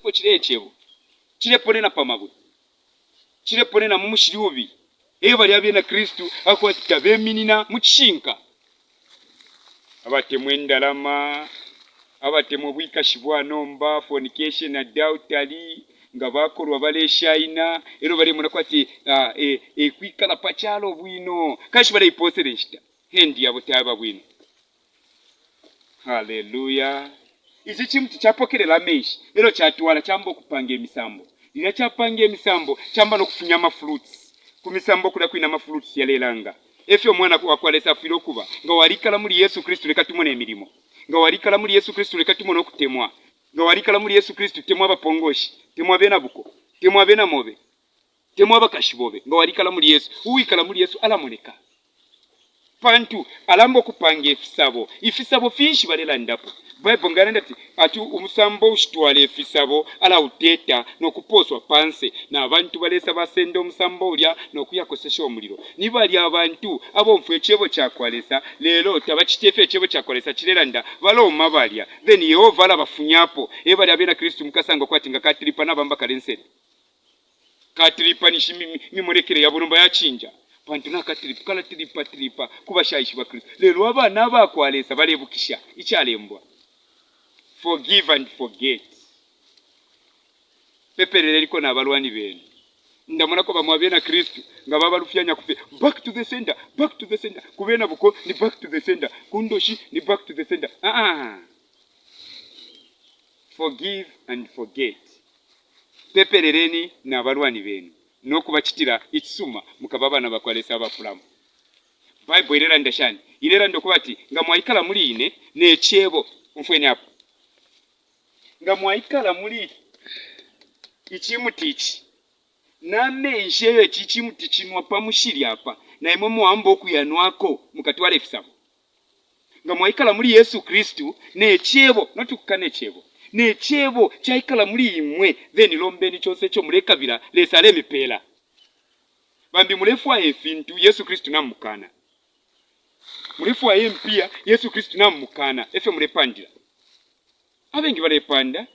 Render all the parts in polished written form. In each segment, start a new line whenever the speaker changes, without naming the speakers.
sipo chile echebo chile ponena pamabwe chile ponena mumushiriubi eyo bali abye na Kristo akwatita beminina mukishinka abatemu endalama abatemu bwikashibwa nomba fornication adultery nga bakolwa baleshaina ero bali munakwati kwikala pachalo bwino kashi bali iposere nshita hendi yabo taba bwino. Haleluya. Ichi chimuti chapokerera meshi ero chatwala chambo kupanga emisambo ila chapanga emisambo chamba no kufunya ma fruits kumisambo kula kwina ma fruits yalelanga efyo mwana wakwalesa filo kuba nga walikala muri Yesu Kristo leka tumone emirimo nga walikala muri Yesu Kristo leka tumone okutemwa nga walikala muri Yesu Kristo temwa bapongoshi temwa bena buko temwa bena mobe temwa bakashibobe nga walikala muri Yesu uwikala muri Yesu alamoneka pantu alambo kupanga ifisabo finshi balela ndapo Bible ngarenda ati umusambo ushitwale efisabo ala uteta no kuposwa panse na abantu balesa basende umusambo ulya no kuyakosesha omuliro nibali abantu abo mfu echebo kyakwalesa lero tabachitefe echebo kyakwalesa kirelanda baloma balya then Yehova alabafunyapo ebali abena Kristo mukasanga kwatinga katiripa nabamba kalensere katiripa nishimi mimolekere ya bulumba ya chinja pantu nakatiripa kala tiripa kubashayishi ba Kristo lero abana bakwalesa balebukisha icyalembwa. Forgive and forget. Peperere liko na abalwani bene. Ndamuna ko bamwabye na Kristo nga babalufyanya kufe back to the center kubena buko ni back to the center kundoshi ni back to the center. Forgive and forget. Peperereni na abalwani bene nokubachitira ikisuma mukababana bakwalesa abafulamu. Bible irera ndashani irera ndokubati nga mwayikala muri ine nechebo mfweni hapo nga mwayikala muri ichimutichi namenje echichimuti chinwa pamushiri apa na imwe muambo okuyanwako mukatwala efisabo nga mwayikala muri Yesu Kristo nechebo notukane chebo nechebo chaikala muri imwe then lombeni chose cyo mulekabira lesale mipela bambi mulefu efintu Yesu Kristo namukana mulefu mpia Yesu Kristo namukana efe mulepandira abengi balepanda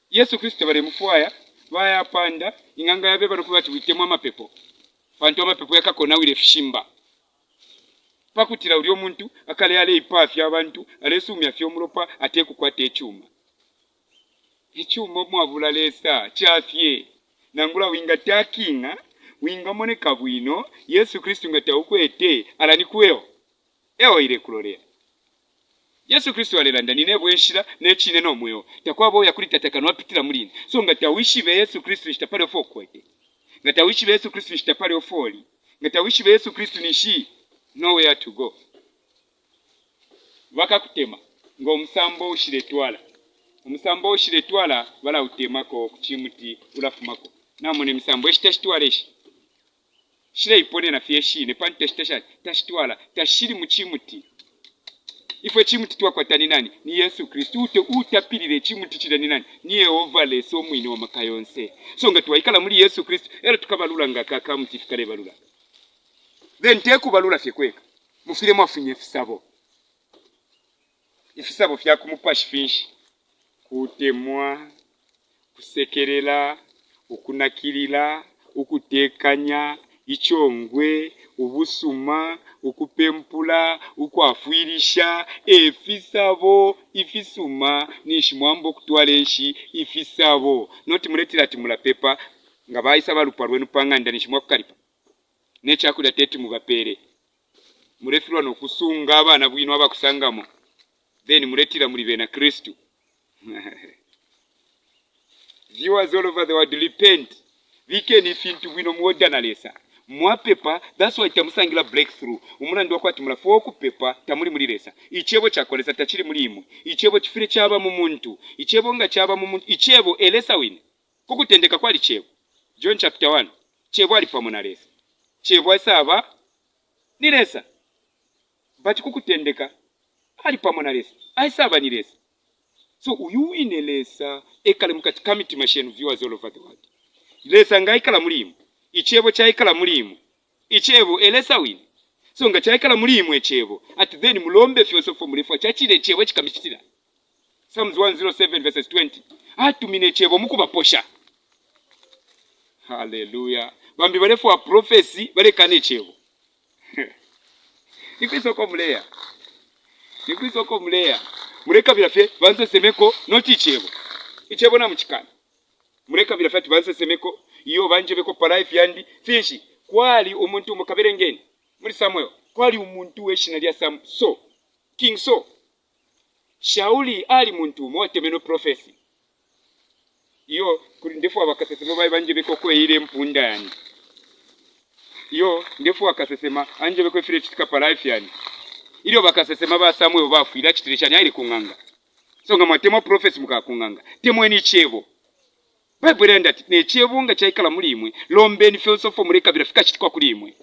Yesu Kristo bale mufuaya baya panda inganga yabe bano kubati witemu amapepo panto amapepo yakakona wile fishimba pakutira uli omuntu akale yale ipafi abantu alesumya fyo mulopa ateku kwate ichuma mwavula lesa chafye nangula winga takinga winga moneka bwino Yesu Kristo ngata ukwete alani kuweo ewo ile kulolea Yesu Kristo alelanda nine bwenshira nechine no mweyo takwabo yakulitatakana wapitira mulini so ngata wishibe Yesu Kristo ishitapale ofokwete ngata wishibe Yesu Kristo ishitapale ofoli ngata wishibe Yesu Kristo nishi nowhere to go wakakutema ngo musambo ushiretwala umusambo ushiretwala bala utemako kuchimuti ulafumako namone musambo eshitashitwala eshi shire ipone na fieshi ne pante tashitwala tashiri muchimuti ifwe chimuti twakwatani nani ni Yesu Kristo utapirire chimuti chidani nani ni Yehova leso mwini wa makayonse so nga twayikala muri Yesu Kristo era tukabalula nga kaka mutifukale balula then teku balula fyekweka mufire mwafunye ifisabo fya kumupashi finshi kutemwa kusekerela ukunakirila ukutekanya ichongwe ubusuma ukupempula ukwafuirisha efisabo ifisuma nishimwambo kutwaleshi ifisabo noti muletira timula pepa nga bayisa balupa lwenu panganda nishimwa kukalipa nechakuda teti mubapere mulefirwa nokusunga abana bwino abakusangamo then muletira mulibe na Kristo. Viewers all over the world, repent. We can if into wino muodana lesa. Mwa pepa, that's why tamusangila breakthrough. Umuna ndo kwa timula foku pepa, tamuli muri lesa. Ichebo chakolesa tachiri mulimu. Ichebo chifire chaba mumuntu. Ichebo nga chaba mumuntu. Ichebo elesa wini. Kukutendeka kwa lichebo. John chapter 1. Chebo alipamona lesa. Chebo asaba ni lesa. But kukutendeka alipamona lesa. Asaba ni lesa. So uyu inelesa ekale mukati kamiti machine viewers all over the world. Lesa ngaikala mulimu. Ichebo chaikala mulimu. Ichebo elesa wini. So nga chaikala mulimu echebo. At then mulombe fiosofo mulifu chachile echebo chikamishitira. Psalms 107 verses 20. atumine chebo mukuba posha. Hallelujah. Bambi balefu wa prophecy balekane chebo. Nikwisoko muleya. Nikwisoko muleya. Muleka bilafe banze semeko noti chebo. Ichebo na mchikana. Muleka bilafe banze semeko iyo banje beko pa life yandi finshi kwali umuntu mukabere ngeni muri Samuel kwali umuntu weshina lya Sam so King so Shauli ali muntu mwotemeno prophecy iyo kuri ndefu abakasesema bayi banje beko kweyire mpunda yani iyo ndefu akasesema anje beko fire chitika pa life yani iliyo bakasesema ba Samuel bafuira chitirishani ali kunganga so nga mwatemo prophecy mukakunganga temweni chebo Bible ndati nechebunga chaikala mulimwe lombeni philosopher muleka birafika chitikwa kulimwe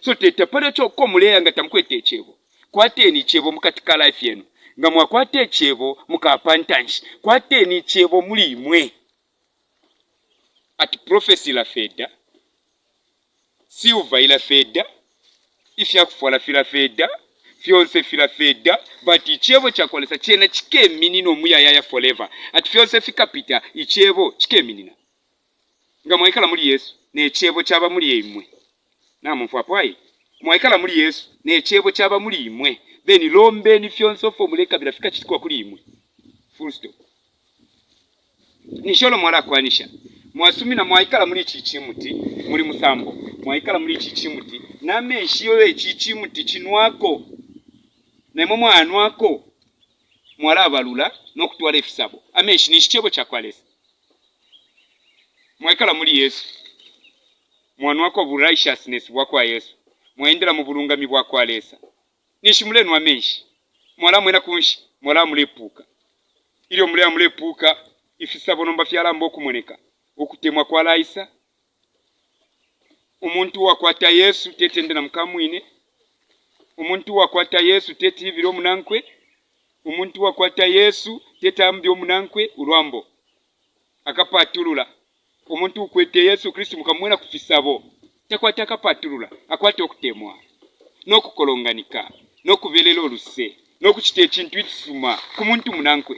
so tete pale choko muleya nga tamkwete chebo kwate ni chebo mukatika life yenu nga mwakwate chebo mukapantanshi kwate ni chebo mulimwe at prophecy la feda silver ila feda ifya kufuala fila feda fiance fila feda but ichebo chakolesa chena chike minino muyaya forever at fiance fika pita ichebo chike minina nga mwaikala muri Yesu ne chebo chaba muri imwe na mumfu apwai mwaikala muri Yesu ne chebo chaba muri imwe then lombe ni fiance fo muleka birafika chitikwa kuri imwe full stop nisholo mwala kwanisha mwasumi na mwaikala muri chichimuti muri musambo mwaikala muri chichimuti na meshiyo chichimuti chinwako Nemo mwana wako mwala abalula nokutwala efisabo ameshi ni kichebo chakwalesa mwaikala muri Yesu mwana wako bu righteousness bwakwa Yesu mwaendera mu bulungami bwakwa alesa nishimulenu ameshi mwala mwena kunshi mwala mulepuka iliyo mulya mulepuka ifisabo nomba fyalambo okumoneka okutemwa kwa laisa umuntu wakwata Yesu tetendera mukamwine umuntu wakwata Yesu teti hiviro munankwe umuntu wakwata Yesu tetambi omunankwe ulwambo akapatulula umuntu ukwete Yesu Kristo mukamwena kufisabo takwata akapatulula akwate okutemwa nokukolonganika nokubelela oluse nokuchite ekintu ekisuma ku muntu munankwe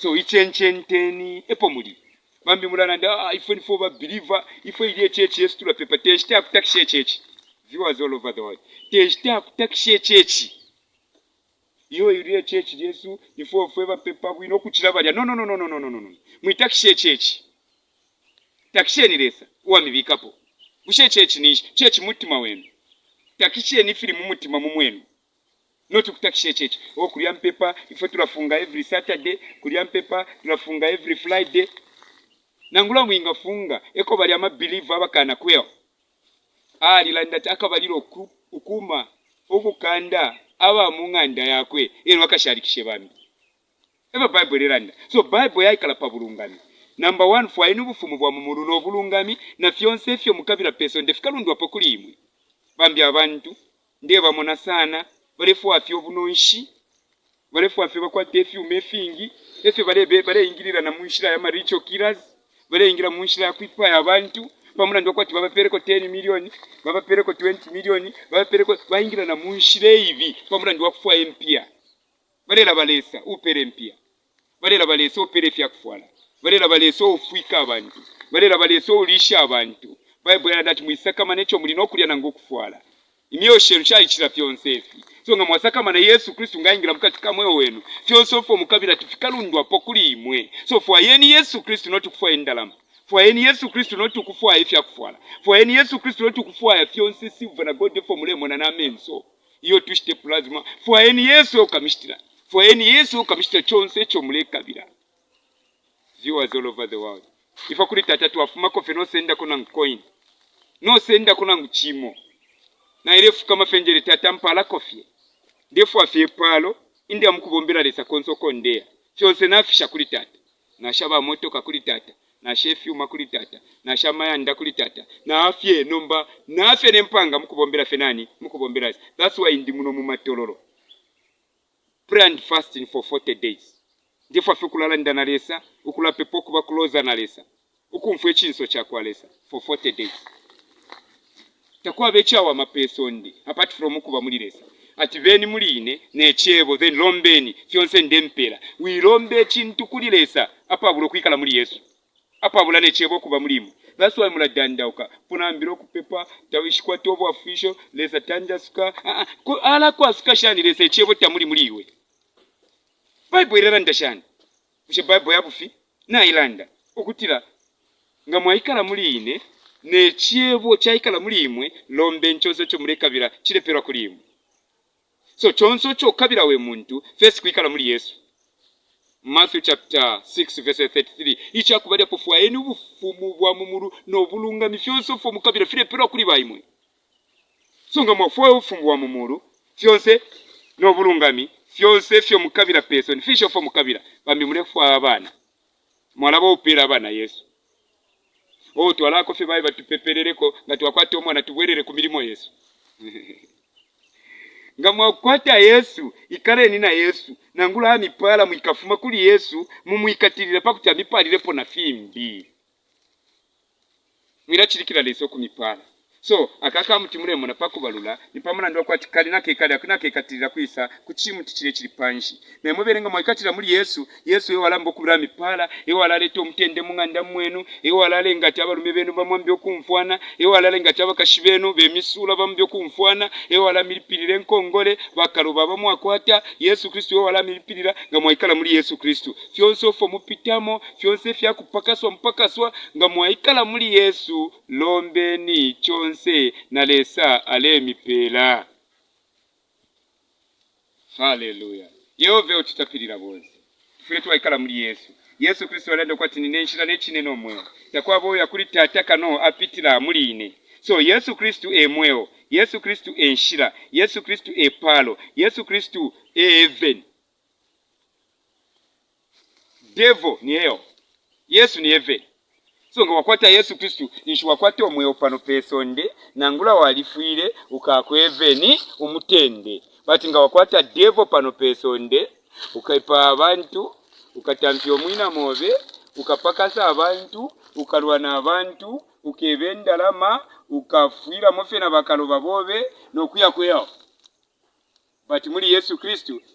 so ichenchenteni epo muli bambi mulana nda ifoni for ba believer ifo ile church Yesu tula pepa teshite akutakishe church viewers all over the world teshite akutakishe church iyo ile church Yesu ifo forever pepa bwino kuchira balya no mwitakishe church takishe ni lesa uwa mibikapo bushe church ni church mutima wenu takishe ni filimu mutima mumwenu not kutakishe church okulia mpepa ifo tulafunga every Saturday kulia mpepa tulafunga every Friday nangula mwinga funga eko bali ama believer abakana kweo ali landa takabaliro ukuma okukanda aba munganda yakwe ero akasharikishe bambi eba Bible landa so Bible yaikala pa bulungami number 1 for inu bufumu bwa mumuru no bulungami na fiance fyo mukabira peso ndefika lundu apo kuli imwe bambi abantu ndeba mona sana balefu afyo bunonshi balefu afyo bakwate fyo mefingi efe bale ingirira na munshira ya maricho killers bale ingira munshira ya kwipa abantu pamuna ndo kwati babapereko 10 milioni babapereko 20 milioni babapereko baingira na munshire hivi pamuna ndo wakufua empia balela balesa upere empia balela balesa upere fya kufwala balela balesa ofuika abantu balela balesa olisha abantu Bible yana dati muisaka manecho mulino kulya nango kufwala imyoshe ruchali chira fyonsefi so nga mwasaka mana Yesu Kristo ngaingira mukatika mwe wenu fyonsofo mukabira tufika lundu apo kuli imwe so for yeni Yesu Kristo not kufwa endalama for yeni Yesu Kristo not kufwa ifya kufwala for yeni Yesu Kristo not kufwa fyonse silver na gold for mulemo na amen so iyo tushite plasma for yeni Yesu okamishitira for yeni Yesu okamishitira chonse cho mulekabira viewers all over the world ifa kuli tatatu afuma ko feno senda kuna coin no senda kuna nguchimo na irefu kama fenjeri tatampala kofie ndefu afie palo india mukubombera lesa konsoko ndea fyonse nafisha kuli tata na shaba motoka kuli tata na shefi kuli tata na shamaya nda kuli tata na afie nomba na afie nempanga mukubombera fenani mukubombera that's why ndi muno mu matololo pray and fasting for 40 days ndefu afie kulala ndana lesa ukula pepo kuba closer na lesa ukumfwe chinso cha kwa lesa for 40 days takuwa becha wa mapeso ndi apart from kuba muri lesa ati beni muline n'ekyebo then lombeni fyonse ndempera wirombe ekintu kulilesa apabula okwikala muli Yesu apabula n'ekyebo okuba mulimu. That's why muladandauka punambira okupepa tawishikwata obwafisho lesa tanjasuka ala kwasuka shani lesa ekyebo tamuli muliwe. Bible erera ndashani kushe Bible yabufi na ilanda okutira nga mwayikala muline n'ekyebo kyayikala mulimwe lombe nchozo kyo mulekabira kireperwa kulimu. So chonso kyo kabira we muntu first kwikala muri Yesu. Matthew chapter 6 verse 33 icha kubalia pofuwa eni ubufumu bwa mumuru no bulunga mifyonso fo mukabira fireperwa kuli bayimwe. So nga mwafuwa ubufumu bwa mumuru fyonse no bulungami fyonse fyo mukabira person fisho fo mukabira bambi mulefuwa abana mwalabo upira abana Yesu. Twalako fe bayi batupeperereko nga twakwate omwana tubwerere ku milimo Yesu. Nga mwakwata Yesu ikale nina Yesu nangula mipala mwikafuma kuli Yesu mumwikatirira pakuti amipalirepo na fimbi mwira chirikira leso ku mipala. So akaka muti mulemo na pakubalula nipamana ndo kwati kali nake katirira kwisa kuchimu tichire chiri panshi na muberenga mwikatira muri Yesu yo walambo kubira mipala yo walaleto mutende munganda mwenu yo walale ngati abalume benu bamwambye okumfwana yo walale ngati abakashibenu bemisula bamwambye okumfwana yo walamilipirire nkongole bakaloba bamwakwata Yesu Kristo yo walamilipirira nga mwikala muri Yesu Kristo fyonso fo mupitamo fyonse mpakaswa nga mwikala muri Yesu lombeni chonse na lesa ale mipela. Hallelujah. Yehova otutapirira bonse tufire twayikala muri Yesu. Yesu Kristo alenda kwati ninenshira n'ekinene omwewo yakwabo yakuli tata kano apitira muline. So Yesu Kristo emwewo, Yesu Kristo enshira, Yesu Kristo epalo, Yesu Kristo heaven. Devil ni hell, Yesu ni heaven. So nga wakwata Yesu Kristo nishu wakwate omwewo pano pesonde nangula walifuire ukakweveni umutende. Bati nga wakwata devil pano pesonde ukaipa abantu ukatampya omwina mobe ukapakasa abantu ukalwana abantu ukebenda lama ukafuira mofena bakaloba bobe nokuya kweo. Bati muri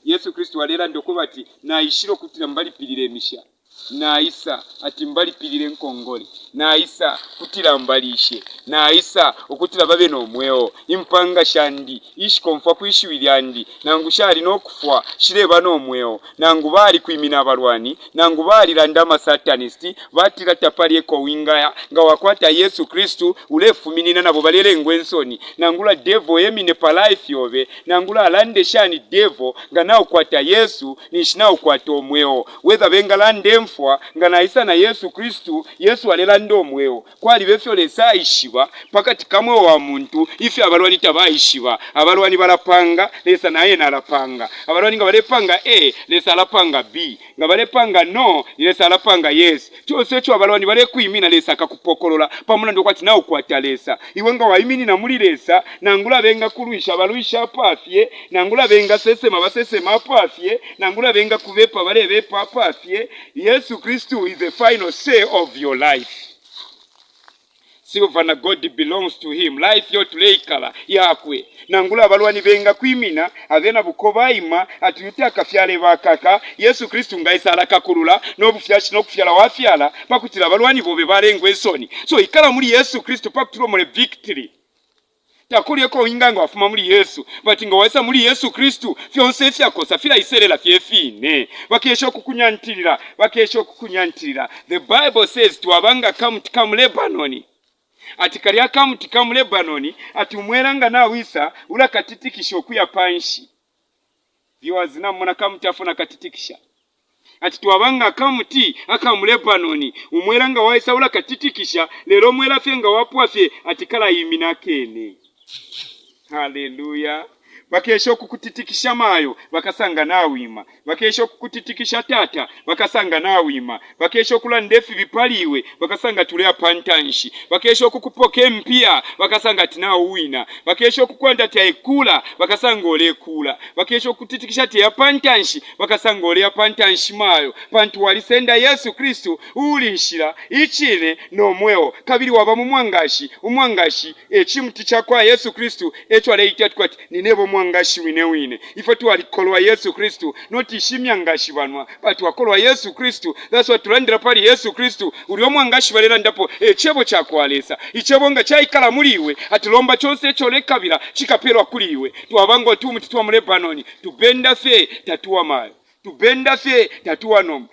Yesu Kristo walera ndokubati na ishiro kutira mbali pilire emisha na isa ati mbali pilire nkongole na isa kutira mbalishe na isa okutira babe no mweo impanga shandi ishikomfa kwishiwiryandi nangushari no kufwa shireba no mweo nangubali kwimina abalwani nangubali randama satanisti batira tapali eko wingaya nga wakwata Yesu Kristo ulefuminina nabo balere ngwensoni nangula devil yemine pa life yobe nangula alande shani devil nga nao kwata Yesu nishinao kwata omweo whether bengalande mfwa nga naisa na Yesu Kristo Yesu alela ndo mweo kwali befyo lesa ishiba pakati kamwe wa muntu ifi abalwani tabayishiba abalwani balapanga lesa naye nalapanga abalwani nga balepanga lesa alapanga B nga balepanga no lesa alapanga yes cyose cyo abalwani bale kwimina lesa akakupokolola pamuna ndo kwati nawo kwata lesa iwe nga wayimini na muri lesa nangula benga kuruisha baluisha pafye nangula benga sesema basesema pafye nangula benga kubepa balebe pafye. Yesu Kristo is the final say of your life. Silver na God belongs to him. Life yo tuleikala yakwe. Nangula abalwani benga kwimina avena bukobaima atuyuta akafyale bakaka Yesu Kristo ngaisa alakakulula n'obufyashi n'okufyala wafyala pakutira abalwani bobe balengwe ensoni. So ikala muri Yesu Kristo pakutira mole victory. Takulieko inganga wafuma muri Yesu bati nga waisa muri Yesu Kristo fyonse fyakosa fira iserela fyefine bakesho kukunyantirira. The Bible says tuwabanga kamu Lebanoni ati kaliya kamu Lebanoni ati umweranga na wisa ula katitikisha okuya panshi viewers namona kamutafuna katitikisha ati tuwabanga akamu Lebanoni umweranga waisa ula katitikisha lero mwera fyenga wapwafye ati kala yimina kene. Hallelujah. Bakesho kukutitikisha mayo bakasanga nawima bakesho kukutitikisha tata bakasanga nawima bakesho kula ndefi bipaliwe bakasanga tulea pantanshi bakesho kukupoke mpia bakasanga tina uwina bakesho kukwanda taikula bakasanga ole kula bakesho kutitikisha tia pantanshi bakasanga ole pantanshi mayo pantu walisenda Yesu Kristo ulinshira ichine no mweo kabiri waba mu umwangashi echimuti chakwa Yesu Kristo echo aleita twati ninebo mwangashi wine ifo tuwalikolwa Yesu Kristu noti ishimya ngashi banwa batu wakolwa Yesu Kristu. That's what tulandira pali Yesu Kristu uli omwangashi balera ndapo echebo chakwalesa ichebo nga chaikala muliwe atilomba chose echo lekabira chikaperwa kuliwe tuwabango tu mutitwa mu Lebanon tubenda fe tatuwa mayo tubenda fe tatuwa nomu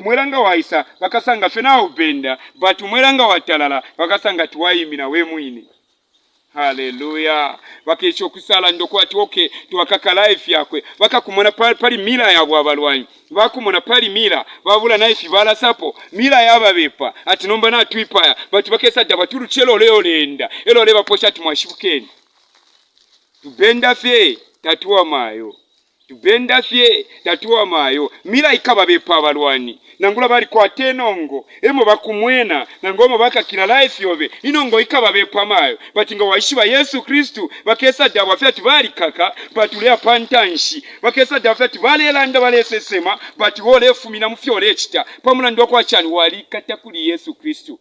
mweranga waisa bakasanga fe nawo benda batu mweranga watalala bakasanga tuwayimina we mwine. Haleluya. Bakesho kusala ndoko ati okay tuwakaka life yakwe bakakumona pali mila yabwa abalwanyi bakumona pali mila babula life bala sapo mila yababepa ati nomba na twipaya batu bakesa daba turuchelo leo lenda elo leba posha tumwashibukeni tubenda fe tatuwa mayo tubenda fye tatuwa mayo mila ikaba bepa abalwani nangula bali kwa tenongo emo bakumwena nangomo bakakira life yobe inongo ikaba bepa mayo batinga waishiba Yesu Kristu bakesa dawa fyati bali kaka batulea pantanshi bakesa dawa fyati bali elanda bali sesema bati wole fumina mufyole ekita pamuna ndo kwa chani wali katakuli Yesu Kristu.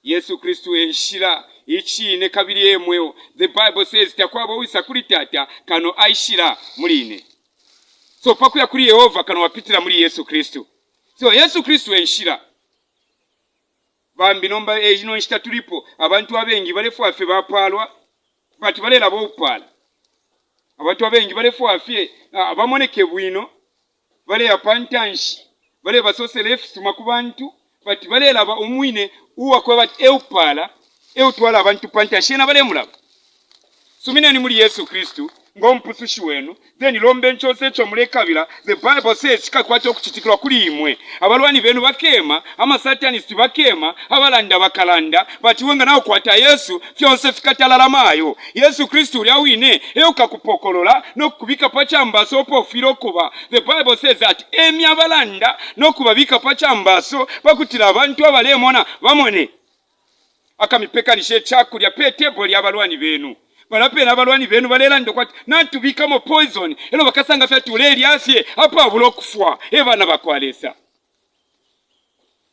Yesu Kristu enshira ichine kabiri emweo. The Bible says takwabo wisa kuli tata kano aishira muline. So pakuya kuli Yehova kano wapitira muri Yesu Kristu. So Yesu Kristu enshira bambi nomba ejino nshita tulipo abantu abengi balefu afe bapalwa bati balela bopala abantu abengi balefu afe abamoneke bwino bale yapantanshi bale basose lefu makubantu bati balela ba umwine uwa kwa bati eupala eutwala abantu pantanshi na bale mulaba sumina ni muri Yesu Kristu ngompusushi wenu then lombe nchose cho mulekabira. The Bible says chikakwata okuchitikirwa kuli imwe abalwani benu bakema ama satanist bakema abalanda bakalanda bati wenga nawo kwata Yesu fyonse fikatalala mayo Yesu Kristu lyawine euka kupokolola no kubika pachamba po firokuba. The Bible says that emi abalanda no kubabika pachamba bakutira abantu abalemona bamone akamipeka nishe chakulya petebo lya abalwani benu balapena abalwani benu balela ndokwati natubikamo poison elo bakasanga fya tuleli asye apa abulokufwa ebana bakwalesa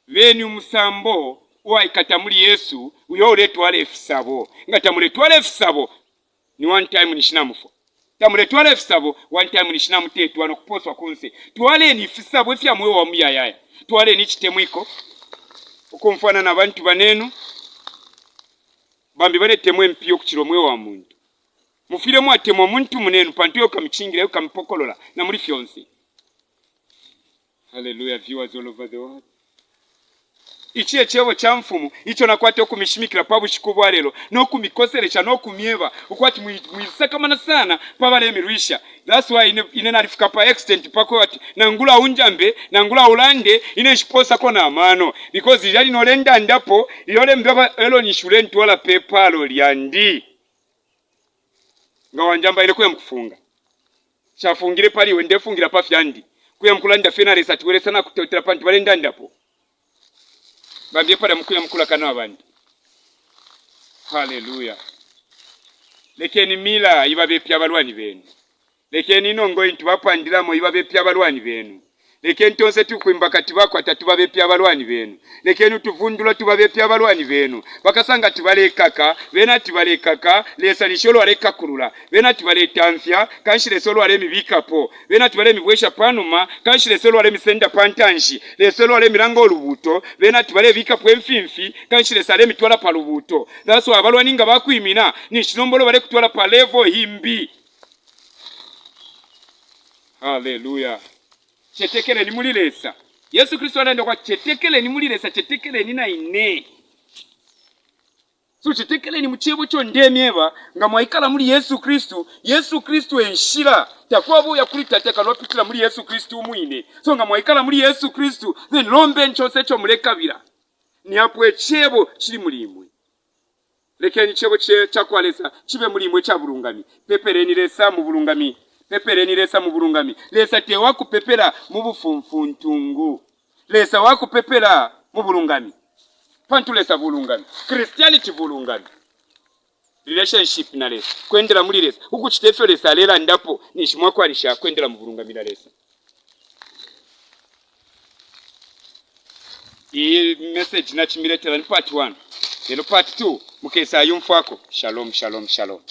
benu musambo waikata muri Yesu uyo oletwala efisabo ngatamule twala efisabo ni one time nishinamufu tamule twala efisabo one time nishinamutetwa no kuposwa kunse twale ni fisabo efya mwe wa muyayaya twale ni kitemwiko okumfana na bantu banenu bambi bale temwe mpiyo kuchiro mwe wa muntu mufire mwatemo muntu munenu pantiyo kamchingire kampokolola na muri fyonse. Hallelujah viewers all over the world. Ichie chebo cha mfumu icho nakwate okumishimikira pabushikubwa lero no kumikoserecha no kumyeba ukwati mwisakamana sana pabale emirwisha. That's why ine alifika pa extent pako ati nangula unjambe nangula ulande ine shiposa kona amano because yali nolenda ndapo yole mbaba elo ni shule ntwala pepalo lyandi nga wanjamba ile kuya mkufunga chafungire pali wende fungira pa fyandi kuya mkulanda fenale satuwele sana kutotera pantu balenda ndapo babye pada mkuya mkula kana abandi. Hallelujah. Lekeni mila ibabe pya balwani benu lekeni nongo intu bapandiramo ibabe pya balwani benu lekeni tonse tukwimba kati bakwata tubabe pya balwani benu lekeni tuvundula tubabe pya balwani benu bakasanga tibale kaka bena tibale kaka lesa lisholo aleka kurula bena tibale tamfya kanshire solo ale mibikapo bena tibale mibwesha panuma kanshire solo ale misenda pantanshi lesolo ale mirango olubuto bena tibale bikapo emfimfi kanshire sale mitwala palubuto. That's why abalwani nga bakwimina ni shinombolo bale kutwala pa level himbi. Hallelujah. Chetekele ni mulilesa Yesu Kristo anaenda kwa chetekele ni mulilesa chetekele ni na ine so chetekele ni mchebo cho ndemyeba nga mwaikala muri Yesu Kristo enshira takwabo ya kulitateka lopitira muri Yesu Kristo umwine so nga mwaikala muri Yesu Kristo then lombe nchose cho mulekabira ni hapo echebo chiri mulimwe lekeni chebo chakwalesa chibe mulimwe cha bulungami pepereni lesa mu bulungami pepereni lesa mu bulungami lesa te wakupepera mu bufumfuntungu lesa wakupepera mu bulungami pantu lesa bulungami Christianity bulungami relationship na lesa kwendera muri lesa huku chitefe lesa lela ndapo nishimwa kwa alisha kwendera mu bulungami na lesa. Iyi message na chimiletera ni part 1 lero part 2 mukesa yumfako. Shalom shalom shalom.